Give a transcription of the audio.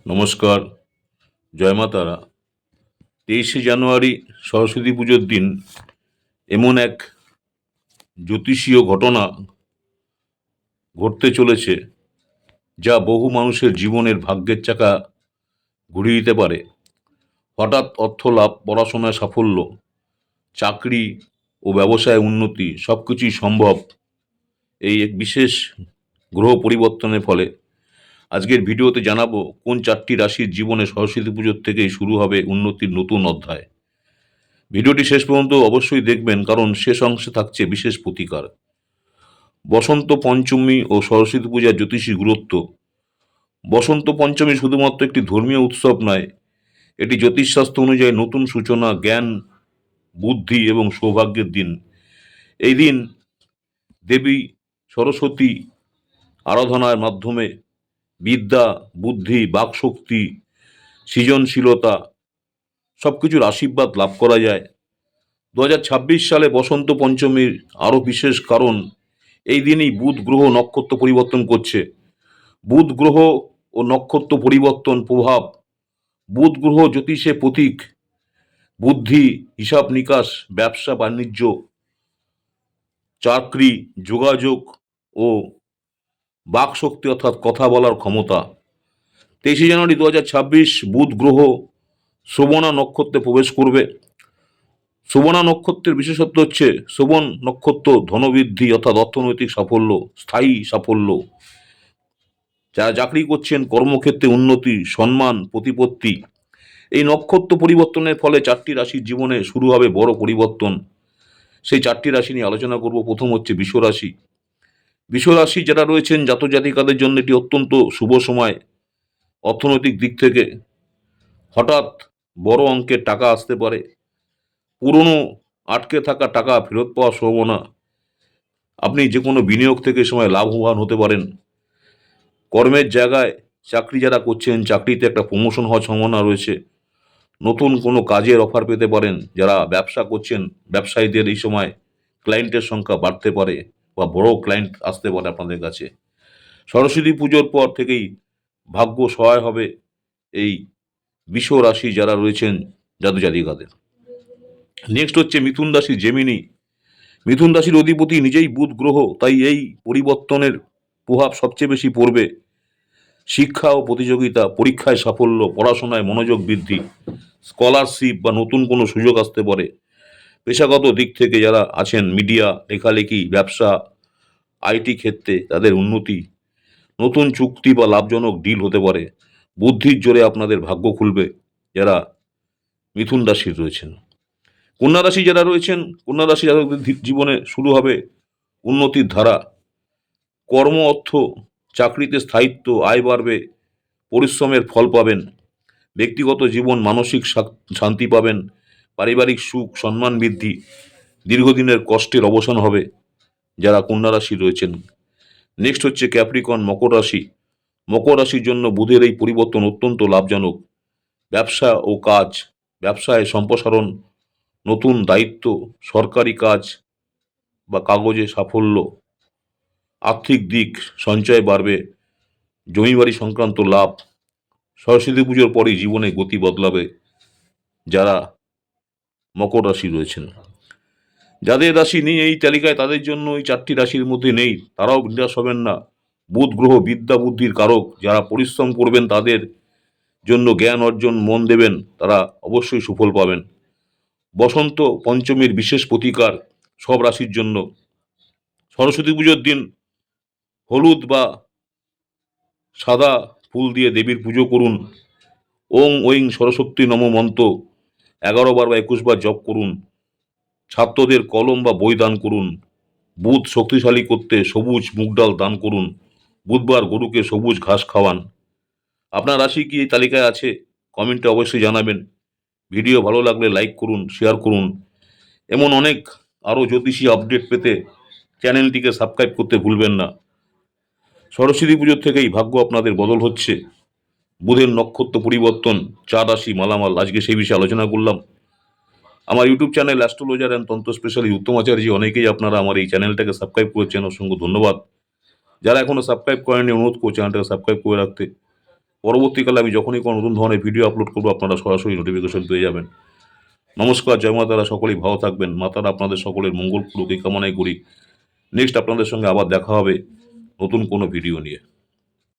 নমস্কার, জয় মা তারা। 23শে জানুয়ারি সরস্বতী পুজোর দিন এমন এক জ্যোতিষীয় ঘটনা ঘটতে চলেছে যা বহু মানুষের জীবনের ভাগ্যের চাকা ঘুরিয়ে দিতে পারে। হঠাৎ অর্থ লাভ, পড়াশোনায় সাফল্য, চাকরি ও ব্যবসায় উন্নতি সব কিছুই সম্ভব এই এক বিশেষ গ্রহ পরিবর্তনের ফলে। আজকের ভিডিওতে জানাবো কোন 4টি রাশির জীবনে সরস্বতী পুজোর থেকেই শুরু হবে উন্নতির নতুন অধ্যায়। ভিডিওটি শেষ পর্যন্ত অবশ্যই দেখবেন, কারণ শেষ অংশে থাকছে বিশেষ প্রতিকার। বসন্ত পঞ্চমী ও সরস্বতী পূজার জ্যোতিষী গুরুত্ব। বসন্ত পঞ্চমী শুধুমাত্র একটি ধর্মীয় উৎসব নয়, এটি জ্যোতিষশাস্ত্র অনুযায়ী নতুন সূচনা, জ্ঞান, বুদ্ধি এবং সৌভাগ্যের দিন। এই দিন দেবী সরস্বতী আরাধনার মাধ্যমে বিদ্যা, বুদ্ধি, বাকশক্তি, সৃজনশীলতা সব কিছুর আশীর্বাদ লাভ করা যায়। 2026 সালে বসন্ত পঞ্চমীর আরও বিশেষ কারণ, এই দিনই বুধ গ্রহ নক্ষত্র পরিবর্তন করছে। বুধ গ্রহ ও নক্ষত্র পরিবর্তন প্রভাব। বুধ গ্রহ জ্যোতিষে প্রতীক, বুদ্ধি, হিসাব নিকাশ, ব্যবসা বাণিজ্য, চাকরি, যোগাযোগ ও বাকশক্তি অর্থাৎ কথা বলার ক্ষমতা। 23শে জানুয়ারি 2026 বুধ গ্রহ শ্রবণা নক্ষত্রে প্রবেশ করবে। শ্রবণা নক্ষত্রের বিশেষত্ব হচ্ছে, শ্রবণ নক্ষত্র ধনবৃদ্ধি অর্থাৎ অর্থনৈতিক সাফল্য, স্থায়ী সাফল্য। যারা চাকরি করছেন, কর্মক্ষেত্রে উন্নতি, সম্মান, প্রতিপত্তি। এই নক্ষত্র পরিবর্তনের ফলে 4টি রাশির জীবনে শুরু হবে বড় পরিবর্তন। সেই 4টি রাশি নিয়ে আলোচনা করব। প্রথম হচ্ছে বৃষ রাশি। বৃষ রাশি যারা রয়েছেন, জাতক জাতিকাদের জন্য এটি অত্যন্ত শুভ সময়। অর্থনৈতিক দিক থেকে হঠাৎ বড় অঙ্কের টাকা আসতে পারে। পুরনো আটকে থাকা টাকা ফেরত পাওয়ার সম্ভাবনা। আপনি যে কোনো বিনিয়োগ থেকে সময় লাভবান হতে পারেন। কর্মের জায়গায় চাকরি যারা করছেন, চাকরিতে একটা প্রমোশন হওয়ার সম্ভাবনা রয়েছে। নতুন কোনো কাজের অফার পেতে পারেন। যারা ব্যবসা করছেন, ব্যবসায়ীদের এই সময় ক্লায়েন্টের সংখ্যা বাড়তে পারে বা বড় ক্লায়েন্ট আসতে পারে আপনাদের কাছে। সরস্বতী পুজোর পর থেকেই ভাগ্য সহায় হবে এই বৃষ রাশি যারা রয়েছেন, জাতক জাতিকাদের। নেক্সট হচ্ছে মিথুন রাশি, জেমিনি। মিথুন রাশির অধিপতি নিজেই বুধ গ্রহ, তাই এই পরিবর্তনের প্রভাব সবচেয়ে বেশি পড়বে শিক্ষা ও প্রতিযোগিতা, পরীক্ষায় সাফল্য, পড়াশোনায় মনোযোগ বৃদ্ধি, স্কলারশিপ বা নতুন কোনো সুযোগ আসতে পারে। পেশাগত দিক থেকে যারা আছেন, মিডিয়া, লেখালেখি, ব্যবসা, আইটি ক্ষেত্রে তাদের উন্নতি, নতুন চুক্তি বা লাভজনক ডিল হতে পারে। বুদ্ধির জোরে আপনাদের ভাগ্য খুলবে যারা মিথুন রাশির রয়েছেন। কন্যা রাশি যারা রয়েছেন, কন্যা রাশি যাদের জীবনে শুরু হবে উন্নতির ধারা। কর্ম, অর্থ, চাকরিতে স্থায়িত্ব, আয় বাড়বে, পরিশ্রমের ফল পাবেন। ব্যক্তিগত জীবন, মানসিক শান্তি পাবেন, পারিবারিক সুখ, সম্মান বৃদ্ধি, দীর্ঘদিনের কষ্টের অবসান হবে যারা কন্যা রাশি রয়েছেন। নেক্সট হচ্ছে ক্যাপ্রিকন, মকর রাশি। মকর রাশির জন্য বুধের এই পরিবর্তন অত্যন্ত লাভজনক। ব্যবসা ও কাজ, ব্যবসায় সম্প্রসারণ, নতুন দায়িত্ব, সরকারি কাজ বা কাগজে সাফল্য। আর্থিক দিক, সঞ্চয় বাড়বে, জমিবাড়ি সংক্রান্ত লাভ। সরস্বতী পুজোর পরই জীবনে গতি বদলাবে যারা মকর রাশি রয়েছেন। যাদের রাশি নেই এই তালিকায়, তাদের জন্য এই 4টি রাশির মধ্যে নেই, তারাও নিরাশ হবেন না। বুধ গ্রহ বিদ্যা বুদ্ধির কারক। যারা পরিশ্রম করবেন, তাদের জন্য জ্ঞান অর্জন মন দেবেন, তারা অবশ্যই সুফল পাবেন। বসন্ত পঞ্চমীর বিশেষ প্রতিকার সব রাশির জন্য। সরস্বতী পুজোর দিন হলুদ বা সাদা ফুল দিয়ে দেবীর পুজো করুন। ওং ঐং সরস্বতী নম মন্ত্র 11 বার বা 21 বার জপ করুন। ছাত্রদের কলম বা বই দান করুন। বুধ শক্তিশালী করতে সবুজ মুগ ডাল দান করুন। বুধবার গরুকে সবুজ ঘাস খাওয়ান। আপনার রাশি কি এই তালিকায় আছে? কমেন্টে অবশ্যই জানাবেন। ভিডিও ভালো লাগলে লাইক করুন, শেয়ার করুন। এমন অনেক আরও জ্যোতিষী আপডেট পেতে চ্যানেলটিকে সাবস্ক্রাইব করতে ভুলবেন না। সরস্বতী পুজোর থেকেই ভাগ্য আপনাদের বদল হচ্ছে। বুধের নক্ষত্র পরিবর্তন, 4 রাশি মালামাল, আজকে সেই বিষয়ে আলোচনা করলাম। আমার ইউটিউব চ্যানেল অ্যাস্ট্রোলজার অ্যান্ড তন্ত্র স্পেশালিস্ট উত্তম আচার্য, অনেকেই আপনারা আমার এই চ্যানেলটাকে সাবস্ক্রাইব করেছেন, অসংখ্য ধন্যবাদ। যারা এখনো সাবস্ক্রাইব করেননি, অনুরোধ করছি চ্যানেলটাকে সাবস্ক্রাইব করে রাখতে। পরবর্তীকালে আমি যখনই কোনো নতুন ধরনের ভিডিও আপলোড করবো আপনারা সরাসরি নোটিফিকেশন পেয়ে যাবেন। নমস্কার, জয় মা তারা, সকলেই ভালো থাকবেন। মা তারা আপনাদের সকলের মঙ্গল করুক এই কামনাই করি। নেক্সট আপনাদের সঙ্গে আবার দেখা হবে নতুন কোনো ভিডিও নিয়ে।